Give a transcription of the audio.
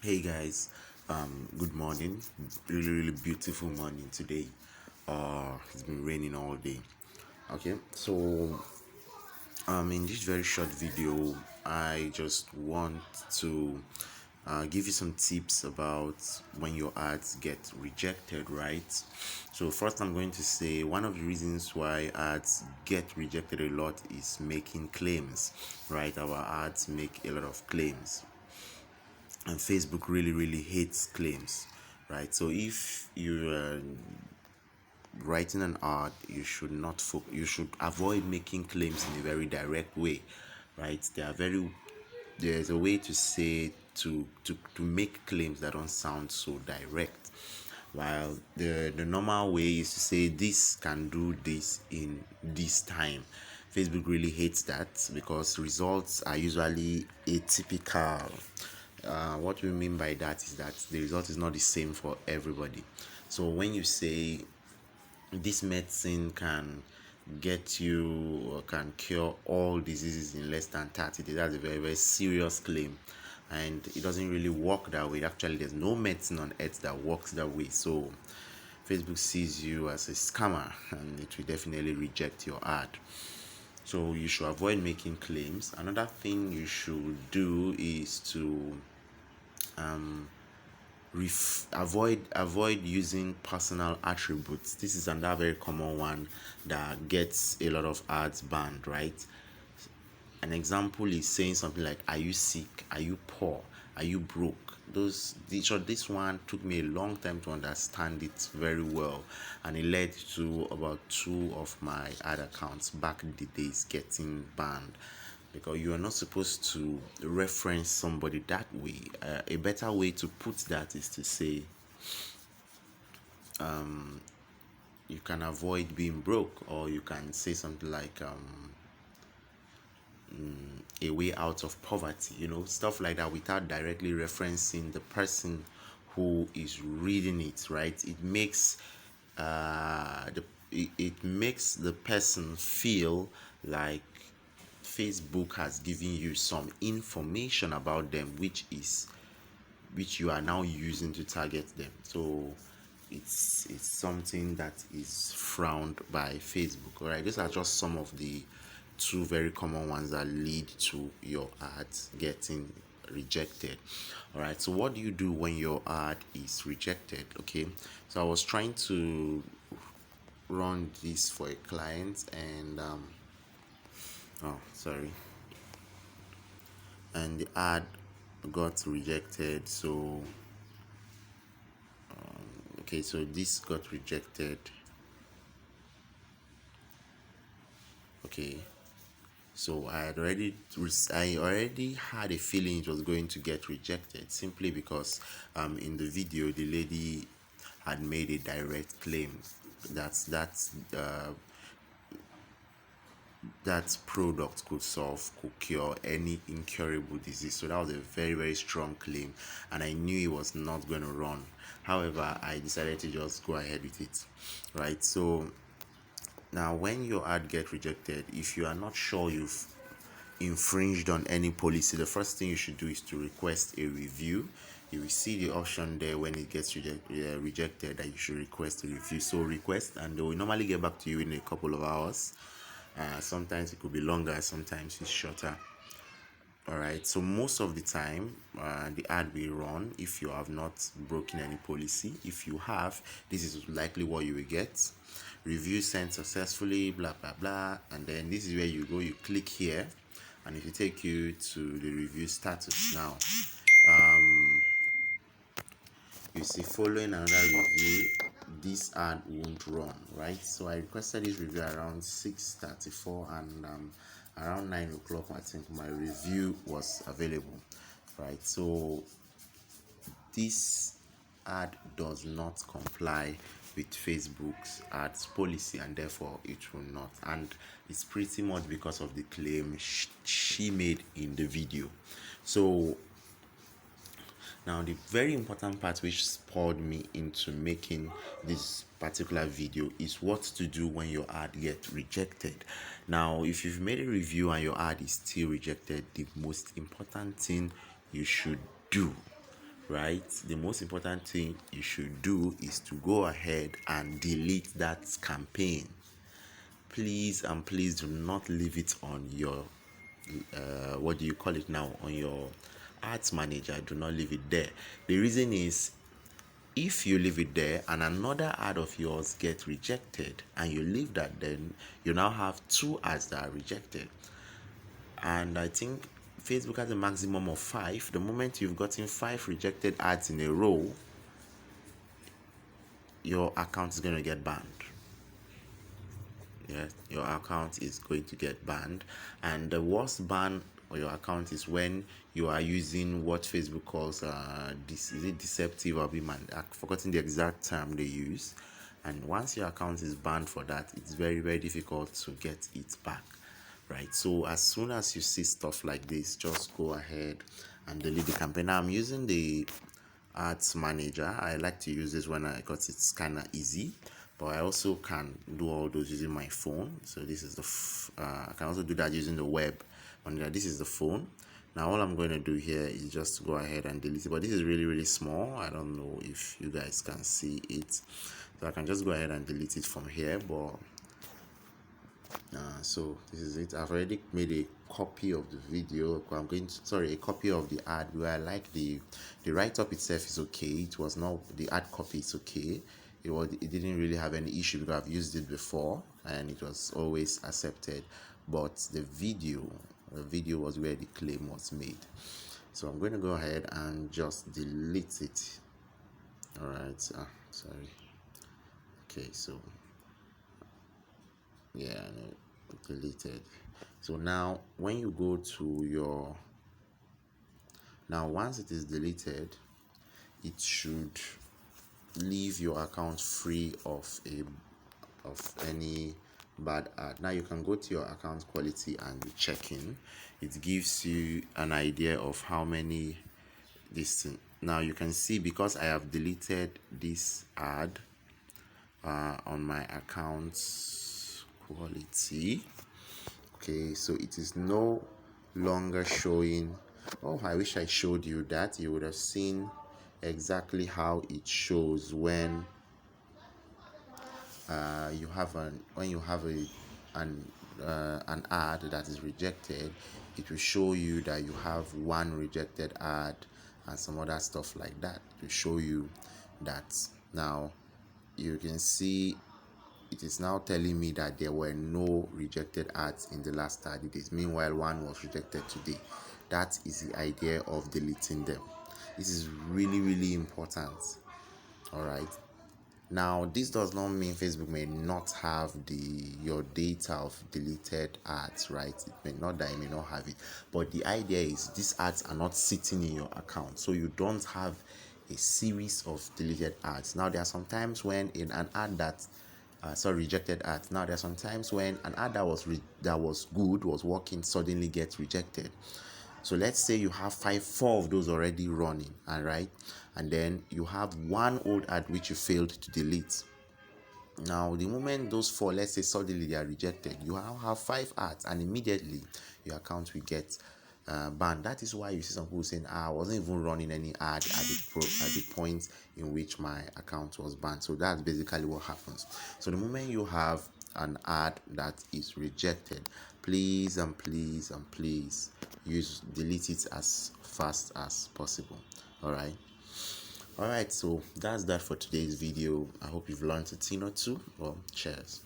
Hey guys, good morning. Really beautiful morning today. It's been raining all day. Okay, so in this very short video, I just want to give you some tips about when your ads get rejected, right? So first, I'm going to say one of the reasons why ads get rejected a lot is making claims, right? Our ads make a lot of claims, and Facebook really hates claims, right? So if you're writing an ad, you should not you should avoid making claims in a very direct way, right? There's a way to say to make claims that don't sound so direct, while the normal way is to say this can do this in this time. Facebook really hates that because results are usually atypical. What we mean by that is that the result is not the same for everybody. So when you say this medicine can get you or can cure all diseases in less than 30 days, that's a very serious claim, and it doesn't really work that way. Actually, there's no medicine on earth that works that way. So Facebook sees you as a scammer and it will definitely reject your ad. So you should avoid making claims. Another thing you should do is to avoid using personal attributes. This is another very common one that gets a lot of ads banned, right? An example is saying something like, are you sick, are you poor, are you broke? This one took me a long time to understand it very well, and it led to about two of my ad accounts back in the days getting banned, because you are not supposed to reference somebody that way. A better way to put that is to say you can avoid being broke, or you can say something like a way out of poverty, stuff like that, without directly referencing the person who is reading it, right? It makes the person feel like Facebook has given you some information about them, which you are now using to target them. So it's something that is frowned by Facebook. All right, these are just some of the two very common ones that lead to your ads getting rejected. All right, so what do you do when your ad is rejected? Okay, so I was trying to run this for a client, and oh sorry, and the ad got rejected. So okay, so this got rejected. Okay, so I already had a feeling it was going to get rejected, simply because in the video the lady had made a direct claim that product could cure any incurable disease. So that was a very strong claim, and I knew it was not going to run. However, I decided to just go ahead with it, right? So now when your ad get rejected, if you are not sure you've infringed on any policy, the first thing you should do is to request a review. You will see the option there when it gets rejected, that you should request a review. So request, and they will normally get back to you in a couple of hours. Sometimes it could be longer, sometimes it's shorter. All right, so most of the time the ad will run if you have not broken any policy. If you have, this is likely what you will get: review sent successfully, blah blah blah. And then this is where you go, you click here, and if you take you to the review status now, you see, following another review, this ad won't run, right? So I requested this review around 6:34, and around 9 o'clock I think my review was available, right? So this ad does not comply with Facebook's ads policy, and therefore it will not. And it's pretty much because of the claim she made in the video. So now, the very important part which spurred me into making this particular video is what to do when your ad gets rejected. Now, if you've made a review and your ad is still rejected, the most important thing you should do, right? The most important thing you should do is to go ahead and delete that campaign. Please and please do not leave it on your what do you call it now, on your ads manager. Do not leave it there. The reason is, if you leave it there and another ad of yours gets rejected and you leave that, then you now have two ads that are rejected. And I think Facebook has a maximum of 5. The moment you've gotten 5 rejected ads in a row, your account is going to get banned. Yes, your account is going to get banned. And the worst ban on your account is when you are using what Facebook calls this, is it deceptive or I've forgotten the exact term they use. And once your account is banned for that, it's very, very difficult to get it back, right? So as soon as you see stuff like this, just go ahead and delete the campaign. Now I'm using the ads manager. I like to use this because it's kind of easy, but I also can do all those using my phone. So this is the I can also do that using the web manager. This is the phone. Now all I'm going to do here is just go ahead and delete it, but this is really, really small. I don't know if you guys can see it, so I can just go ahead and delete it from here. But so this is it. I've already made a copy of the video. A copy of the ad, where I like the write-up itself is okay. It was not, the ad copy is okay. It didn't really have any issue because I've used it before and it was always accepted. But the video was where the claim was made. So I'm going to go ahead and just delete it. All right. Sorry. Okay. So yeah, no, deleted. So now when you go to your, now once it is deleted, it should leave your account free of any bad ad. Now you can go to your account quality and check in. It gives you an idea of how many this thing. Now you can see, because I have deleted this ad on my account quality, okay, so it is no longer showing. Oh, I wish I showed you that. You would have seen exactly how it shows when you have an ad that is rejected. It will show you that you have one rejected ad and some other stuff like that. It will show you that. Now you can see it is now telling me that there were no rejected ads in the last 30 days. Meanwhile, one was rejected today. That is the idea of deleting them. This is really, really important. All right. Now, this does not mean Facebook may not have your data of deleted ads, right? It may not that it may not have it, but the idea is these ads are not sitting in your account, so you don't have a series of deleted ads. Now, there are sometimes when in an ad that rejected ads. Now, there are sometimes when an ad that was good, was working, suddenly gets rejected. So let's say you have 4 of those already running, all right, and then you have one old ad which you failed to delete. Now, the moment those 4, let's say, suddenly they are rejected, you now have 5 ads, and immediately your account will get banned. That is why you see some people saying, I wasn't even running any ad at the point in which my account was banned. So that's basically what happens. So the moment you have an ad that is rejected, please and please and please delete it as fast as possible. All right, so that's that for today's video. I hope you've learned a thing or two. Well, cheers.